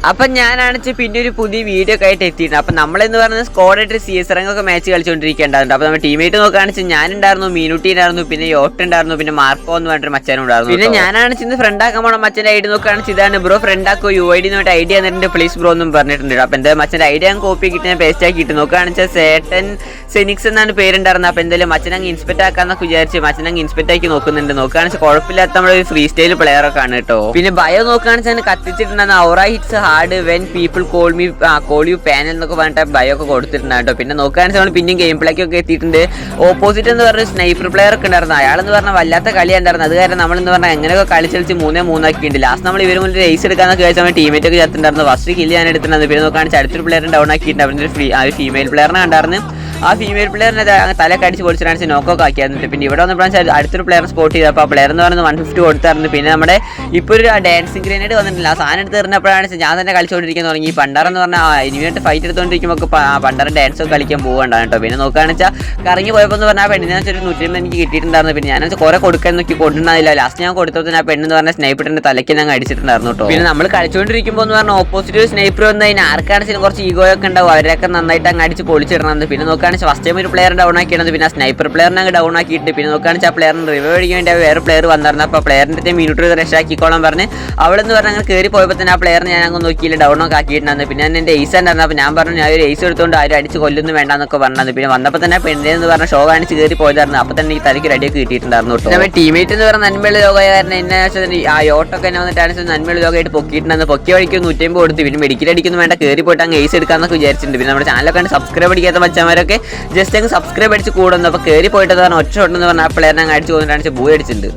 അപ്പൊ ഞാനാണെന്ന് പിന്നെ ഒരു പുതിയ വീഡിയോ ഒക്കെ ആയിട്ട് എത്തിയിട്ടുണ്ട്. അപ്പൊ നമ്മളെന്ന് പറയുന്നത് സ്ക്വാഡായിട്ട് CS റാങ്കൊക്കെ മാച്ച് കളിച്ചുകൊണ്ടിരിക്കേണ്ടതുണ്ട്. അപ്പൊ നമ്മുടെ ടീമേറ്റ് നോക്കുകയാണെന്ന് ഞാനുണ്ടായിരുന്നു, മീനുട്ടി ഉണ്ടായിരുന്നു, പിന്നെ യോട്ട് ഉണ്ടായിരുന്നു, പിന്നെ മാർക്കോ എന്ന് പറഞ്ഞിട്ട് മച്ചാനും ഉണ്ടായിരുന്നു. പിന്നെ ഞാനാണെന്ന് ഇന്ന് ഫ്രണ്ട് ആക്കാൻ പോണ മച്ചന്റെ ഐഡി നോക്കുകയാണെന്ന് ഇതാണ് ബ്രോ, ഫ്രണ്ട് ആക്കോ UID എന്ന് ഐഡിയ തന്നിട്ടുണ്ട് പ്ലീസ് ബ്രോ എന്നും പറഞ്ഞിട്ടുണ്ട്. അപ്പൊ എന്താ മച്ചന്റെ ഐഡിയ ഞാൻ കോപ്പി ആക്കിയിട്ട് ഞാൻ പേസ്റ്റ് ആക്കിയിട്ട് നോക്കുകയാണെന്ന് സേട്ടൻ സെനിക്സ് എന്നാണ് പേരുണ്ടായിരുന്നത്. അപ്പൊ എന്തായാലും മച്ചനങ്ങ് ഇൻസ്പെക്ട് ആക്കാന്നൊക്കെ വിചാരിച്ച് മച്ചനങ്ങ് ഇൻസ്പെക്ട് ആക്കി നോക്കുന്നുണ്ട്. നോക്കുകയാണെന്ന് കുഴപ്പമില്ലാത്ത നമ്മുടെ ഒരു ഫ്രീ സ്റ്റൈൽ പ്ലെയർ ഒക്കെ ആണ് കേട്ടോ. പിന്നെ ബയോ നോക്കുകയാണെന്ന് കത്തിച്ചിട്ടുണ്ടായിരുന്നു aura hits hard when people call you panel എന്നൊക്കെ പറഞ്ഞിട്ട് ബയോ ഒക്കെ കൊടുത്തിട്ടുണ്ട് കേട്ടോ. പിന്നെ നോക്കുകയാണെന്ന് നമ്മൾ പിന്നെയും ഗെയിം പ്ലേക്ക് ഒക്കെ എത്തിയിട്ടുണ്ട്. ഓപ്പോസിറ്റ് എന്ന് പറഞ്ഞ സ്നൈപ്പർ പ്ലെയർ ഒക്കെ ഉണ്ടായിരുന്നു. അയാളെന്ന് പറഞ്ഞാൽ വല്ലാത്ത കളിയുണ്ടായിരുന്നു. അത് കാരണം നമ്മളെന്ന് പറഞ്ഞാൽ എങ്ങനെയൊക്കെ കളിച്ച് 3-3 ആക്കിയിട്ടുണ്ട്. ലാസ്റ്റ് നമ്മൾ ഇവർ മുന്നിൽ റേസ് എടുക്കാന്നൊക്കെ വെച്ചാൽ നമ്മൾ ടീമേറ്റ് ഒക്കെ ചേർത്തിട്ടുണ്ടായിരുന്നു. ഫസ്റ്റ് കില്ല് ഞാൻ എടുത്തിട്ടുണ്ടായിരുന്നു. പിന്നെ നോക്കുകയാണെങ്കിൽ അടുത്തൊരു പ്ലെയറിന് ഡൗൺ ആക്കിയിട്ടുണ്ട്. അവരുടെ ആ ഒരു ഫീമെയിൽ പ്ലെയറിനെ കണ്ടായിരുന്നു. ആ ഫീമെയിൽ പ്ലെയറിനെ തലക്ക് അടിച്ച് പൊളിച്ചിട്ടാണ് നോക്കൊക്കെ ആക്കിയായിരുന്നു. പിന്നെ ഇവിടെ വന്നപ്പോഴാണ് അടുത്തൊരു പ്ലെയർ സ്പോട്ട് ചെയ്തത്. അപ്പോൾ ആ പ്ലെയർ എന്ന് പറയുന്നത് 150 കൊടുത്തായിരുന്നു. പിന്നെ നമ്മുടെ ഇപ്പോൾ ഒരു ഡാൻസിങ് ഗ്രനേഡ് വന്നിട്ടില്ല. ആ സാധനം എടുത്ത് എറിഞ്ഞപ്പോഴാണ് ഞാൻ തന്നെ കളിച്ചുകൊണ്ടിരിക്കാൻ തുടങ്ങി. പണ്ടാറെന്ന് പറഞ്ഞാൽ ഇനിയായിട്ട് ഫൈറ്റ് എടുത്തുകൊണ്ടിരിക്കുമ്പോൾ പണ്ടാറ് ഡാൻസ് ഒക്കെ കളിക്കാൻ പോകണ്ടാണ് കേട്ടോ. പിന്നെ നോക്കുകയാണെന്ന് വെച്ചാൽ കറങ്ങി പോയപ്പോൾ എന്ന് പറഞ്ഞാൽ ആ പെണ്ണിനെ വെച്ചൊരു 150 എനിക്ക് കിട്ടിയിട്ടുണ്ടായിരുന്നു. പിന്നെ ഞാൻ കുറെ കൊടുക്കാൻ നോക്കി കൊണ്ടുണ്ടായില്ല. ലാസ്റ്റ് ഞാൻ കൊടുത്തപ്പോൾ ആ പെണ്ണെന്ന് പറഞ്ഞാൽ സ്നൈപ്പറിന്റെ തലയ്ക്ക് ഞാൻ അടിച്ചിട്ടുണ്ടായിരുന്നു കേട്ടോ. പിന്നെ നമ്മൾ കളിച്ചുകൊണ്ടിരിക്കുമ്പോൾ എന്ന് പറഞ്ഞാൽ ഓപ്പോസിറ്റ് ഒരു സ്നൈപ്പർ വന്ന് അതിന് ആർക്കാണെങ്കിലും കുറച്ച് ഈഗോ ഒക്കെ ഉണ്ടാവും. അവരൊക്കെ നന്നായിട്ട് അങ്ങ് അടിച്ച് പൊളിച്ചിടണം. പിന്നെ നോക്കുകയാണെങ്കിൽ ഫസ്റ്റ് ടൈം ഒരു പ്ലെയർ ഡൗൺ ആക്കിയിടുന്നത്. പിന്നെ സ്നൈപ്പർ പ്ലെയറിനെ അങ്ങ് ഡൗൺ ആക്കിയിട്ട് പിന്നെ നോക്കുകയാണെങ്കിൽ ആ പ്ലെയറിന് റിവൈവ് അടിക്കാൻ വേണ്ടി വേറെ പ്ലെയർ വന്നിരുന്നു. അപ്പോൾ പ്ലെയറിൻ്റെ മീനുട്ട് രക്ഷാക്കിക്കോളാൻ പറഞ്ഞ് അവളെന്ന് പറഞ്ഞാൽ അങ്ങനെ കയറി പോയപ്പോൾ തന്നെ ആ പ്ലെയറിനെ ഞാൻ അങ്ങ് നോക്കിയില്ല ഡൗൺ ഒക്കെ ആക്കിയിട്ടുണ്ടായിരുന്നു. പിന്നെ ഞാൻ എൻ്റെ എയ്സ് ഉണ്ടായിരുന്നു. അപ്പോൾ ഞാൻ പറഞ്ഞു ഞാൻ ഒരു എയ്സ് എടുത്തുകൊണ്ട് ആരും അടിച്ച് കൊല്ലൊന്നും വേണ്ടെന്നൊക്കെ പറഞ്ഞത്. പിന്നെ വന്നപ്പോൾ തന്നെ പെണ്ണെന്ന് പറഞ്ഞ ഷോ കാണിച്ച് കയറി പോയതായിരുന്നു. അപ്പോൾ തന്നെ ഈ തലയ്ക്ക് റെഡിയൊക്കെ കിട്ടിയിട്ടുണ്ടായിരുന്നു കേട്ടോ. നമ്മുടെ ടീമേറ്റ് എന്ന് പറഞ്ഞ നന്മയുള്ള ലോകമായ കാരണം എന്നെ ആ യോട്ടൊക്കെ എന്നെ വന്നിട്ടാണ് നന്മയുള്ള ലോകമായിട്ട് പൊക്കിയിട്ടുണ്ടായിരുന്നു. പൊക്കിയ വഴിക്ക് 150 കൊടുത്ത്. പിന്നെ മെഡിക്കൽ അടിക്കൊന്നും വേണ്ട, കയറി പോയിട്ട് അങ്ങ് എയ്സ് എടുക്കാന്നൊക്കെ വിചാരിച്ചിട്ടുണ്ട്. പിന്നെ നമ്മുടെ ചാനലൊക്കെ സബ്സ്ക്രൈബ് അടിക്കാത്ത മച്ചന്മാരൊക്കെ ജസ്റ്റ് അങ്ങ് സബ്സ്ക്രൈബ് അടിച്ച് കൂടുന്നു. അപ്പോൾ കയറി പോയിട്ട് പറഞ്ഞാൽ ഒറ്റ ഷോട്ടെന്ന് പറഞ്ഞാൽ ആ പ്ലെയറിനെ അങ്ങ് അടിച്ച് കൊണ്ടിട്ടാണ് ബൂ അടിച്ചിട്ടുണ്ട്.